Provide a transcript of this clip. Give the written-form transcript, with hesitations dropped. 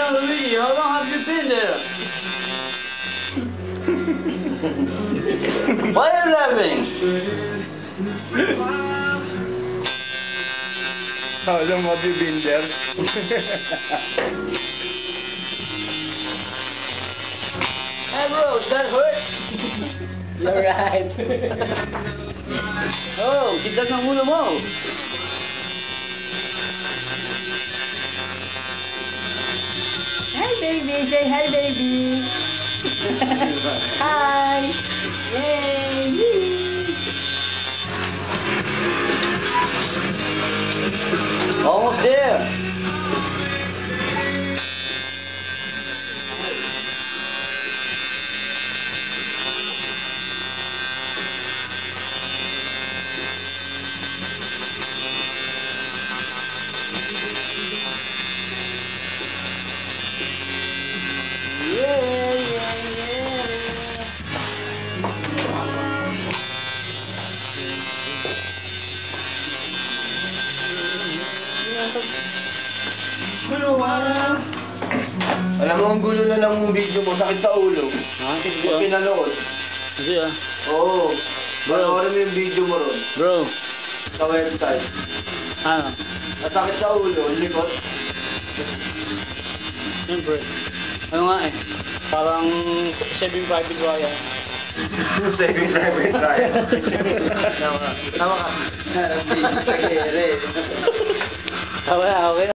Luigi, how long have you been there? Why are you laughing? How long have you been there? Hey bro, does that hurt? You're right. Oh, tigas ng ulo mo. Hi baby, say hi baby. Hi. Yay. Almost there. Alam mo, ang gulo na ng video mo, sakit sa ulo. Ha? Huwag pinanood. Kasi ah. Oo. Panoorin mo yung video mo ron. Bro. Sa website. Ano? Masakit sa ulo, likot. Siyempre. Ano nga eh. Parang Saving Private Ryan. Saving Private Ryan. Tama ka. Sige, Tama na, okay.